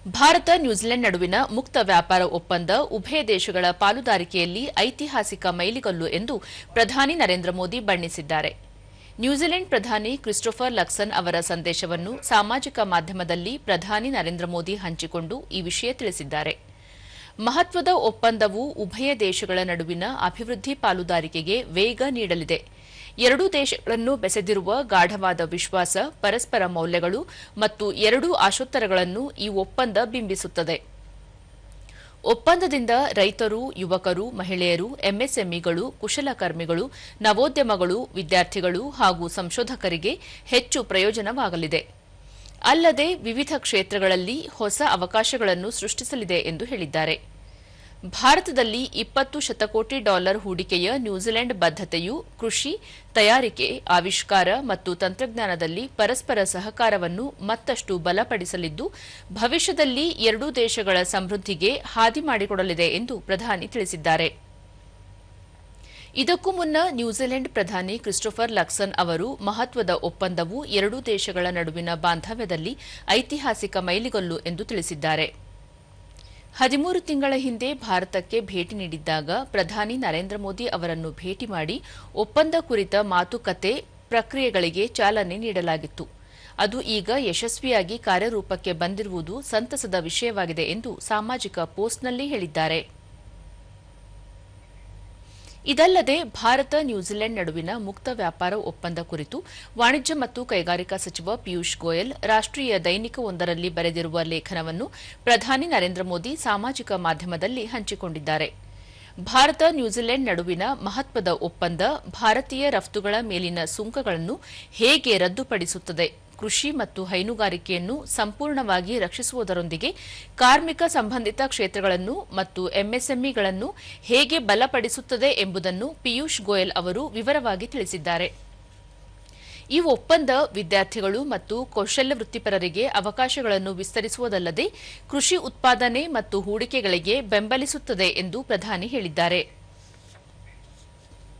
Bharat New Zealand ನಡುವಿನ ಮುಕ್ತ ವ್ಯಾಪಾರ ಒಪ್ಪಂದ ಉಭಯ ದೇಶಗಳ ಪಾಲುದಾರಿಕೆಯಲ್ಲಿ ಐತಿಹಾಸಿಕ ಮೈಲಿಗಲ್ಲು ಎಂದು ಪ್ರಧಾನಿ ನರೇಂದ್ರ ಮೋದಿ ಬಣ್ಣಿಸಿದ್ದಾರೆ. ನ್ಯೂಜಿಲೆಂಡ್ ಪ್ರಧಾನಿ ಕ್ರಿಸ್ಟೋಫರ್ ಲಕ್ಸನ್ ಅವರ ಸಂದೇಶವನ್ನು ಸಾಮಾಜಿಕ ಮಾಧ್ಯಮದಲ್ಲಿ ಪ್ರಧಾನಿ ನರೇಂದ್ರ ಮೋದಿ ಹಂಚಿಕೊಂಡು ಈ ವಿಷಯ ತಿಳಿಸಿದ್ದಾರೆ. ಮಹತ್ವದ ಒಪ್ಪಂದವು ಉಭಯ ದೇಶಗಳ ನಡುವಿನ ಅಭಿವೃದ್ಧಿ ಪಾಲುದಾರಿಕೆಗೆ ವೇಗ ನೀಡಲಿದೆ. ಎರಡೂ ದೇಶಗಳನ್ನು ಬೆಸೆದಿರುವ ಗಾಢವಾದ ವಿಶ್ವಾಸ, ಪರಸ್ಪರ ಮೌಲ್ಯಗಳು ಮತ್ತು ಎರಡೂ ಆಶೋತ್ತರಗಳನ್ನು ಈ ಒಪ್ಪಂದ ಬಿಂಬಿಸುತ್ತದೆ. ಒಪ್ಪಂದದಿಂದ ರೈತರು, ಯುವಕರು, ಮಹಿಳೆಯರು, ಎಂಎಸ್ಎಂಇಗಳು, ಕುಶಲಕರ್ಮಿಗಳು, ನವೋದ್ಯಮಗಳು, ವಿದ್ಯಾರ್ಥಿಗಳು ಹಾಗೂ ಸಂಶೋಧಕರಿಗೆ ಹೆಚ್ಚು ಪ್ರಯೋಜನವಾಗಲಿದೆ. ಅಲ್ಲದೆ ವಿವಿಧ ಕ್ಷೇತ್ರಗಳಲ್ಲಿ ಹೊಸ ಅವಕಾಶಗಳನ್ನು ಸೃಷ್ಟಿಸಲಿದೆ ಎಂದು ಹೇಳಿದ್ದಾರೆ. ಭಾರತದಲ್ಲಿ $20 ಶತಕೋಟಿ ಹೂಡಿಕೆಯ ನ್ಯೂಜಿಲೆಂಡ್ ಬದ್ಧತೆಯು ಕೃಷಿ, ತಯಾರಿಕೆ, ಆವಿಷ್ಕಾರ ಮತ್ತು ತಂತ್ರಜ್ಞಾನದಲ್ಲಿ ಪರಸ್ಪರ ಸಹಕಾರವನ್ನು ಮತ್ತಷ್ಟು ಬಲಪಡಿಸಲಿದ್ದು, ಭವಿಷ್ಯದಲ್ಲಿ ಎರಡೂ ದೇಶಗಳ ಸಮೃದ್ಧಿಗೆ ಹಾದಿ ಮಾಡಿಕೊಡಲಿದೆ ಎಂದು ಪ್ರಧಾನಿ ತಿಳಿಸಿದ್ದಾರೆ. ಇದಕ್ಕೂ ಮುನ್ನ ನ್ಯೂಜಿಲೆಂಡ್ ಪ್ರಧಾನಿ ಕ್ರಿಸ್ಟೋಫರ್ ಲಕ್ಸನ್ ಅವರು ಮಹತ್ವದ ಒಪ್ಪಂದವು ಎರಡೂ ದೇಶಗಳ ನಡುವಿನ ಬಾಂಧವ್ಯದಲ್ಲಿ ಐತಿಹಾಸಿಕ ಮೈಲಿಗಲ್ಲು ಎಂದು ತಿಳಿಸಿದ್ದಾರೆ. 13 ತಿಂಗಳ ಹಿಂದೆ ಭಾರತಕ್ಕೆ ಭೇಟಿ ನೀಡಿದ್ದಾಗ ಪ್ರಧಾನಿ ನರೇಂದ್ರ ಮೋದಿ ಅವರನ್ನು ಭೇಟಿ ಮಾಡಿ ಒಪ್ಪಂದ ಕುರಿತ ಮಾತುಕತೆ ಪ್ರಕ್ರಿಯೆಗಳಿಗೆ ಚಾಲನೆ ನೀಡಲಾಗಿತ್ತು. ಅದು ಈಗ ಯಶಸ್ವಿಯಾಗಿ ಕಾರ್ಯರೂಪಕ್ಕೆ ಬಂದಿರುವುದು ಸಂತಸದ ವಿಷಯವಾಗಿದೆ ಎಂದು ಸಾಮಾಜಿಕ ಪೋಸ್ಟ್ನಲ್ಲಿ ಹೇಳಿದ್ದಾರೆ. ಇದಲ್ಲದೆ ಭಾರತ ನ್ಯೂಜಿಲೆಂಡ್ ನಡುವಿನ ಮುಕ್ತ ವ್ಯಾಪಾರ ಒಪ್ಪಂದ ಕುರಿತು ವಾಣಿಜ್ಯ ಮತ್ತು ಕೈಗಾರಿಕಾ ಸಚಿವ ಪಿಯೂಷ್ ಗೋಯಲ್ ರಾಷ್ಟ್ರೀಯ ದೈನಿಕವೊಂದರಲ್ಲಿ ಬರೆದಿರುವ ಲೇಖನವನ್ನು ಪ್ರಧಾನಿ ನರೇಂದ್ರ ಮೋದಿ ಸಾಮಾಜಿಕ ಮಾಧ್ಯಮದಲ್ಲಿ ಹಂಚಿಕೊಂಡಿದ್ದಾರೆ. ಭಾರತ ನ್ಯೂಜಿಲೆಂಡ್ ನಡುವಿನ ಮಹತ್ವದ ಒಪ್ಪಂದ ಭಾರತೀಯ ರಫ್ತುಗಳ ಮೇಲಿನ ಸುಂಕಗಳನ್ನು ಹೇಗೆ ರದ್ದುಪಡಿಸುತ್ತದೆ, ಕೃಷಿ ಮತ್ತು ಹೈನುಗಾರಿಕೆಯನ್ನು ಸಂಪೂರ್ಣವಾಗಿ ರಕ್ಷಿಸುವುದರೊಂದಿಗೆ ಕಾರ್ಮಿಕ ಸಂಬಂಧಿತ ಕ್ಷೇತ್ರಗಳನ್ನು ಮತ್ತು ಎಂಎಸ್ಎಂಇಗಳನ್ನು ಹೇಗೆ ಬಲಪಡಿಸುತ್ತದೆ ಎಂಬುದನ್ನು ಪಿಯೂಷ್ ಗೋಯಲ್ ಅವರು ವಿವರವಾಗಿ ತಿಳಿಸಿದ್ದಾರೆ. ಈ ಒಪ್ಪಂದ ವಿದ್ಯಾರ್ಥಿಗಳು ಮತ್ತು ಕೌಶಲ್ಯ ವೃತ್ತಿಪರರಿಗೆ ಅವಕಾಶಗಳನ್ನು ವಿಸ್ತರಿಸುವುದಲ್ಲದೆ ಕೃಷಿ ಉತ್ಪಾದನೆ ಮತ್ತು ಹೂಡಿಕೆಗಳಿಗೆ ಬೆಂಬಲಿಸುತ್ತದೆ ಎಂದು ಪ್ರಧಾನಿ ಹೇಳಿದ್ದಾರೆ.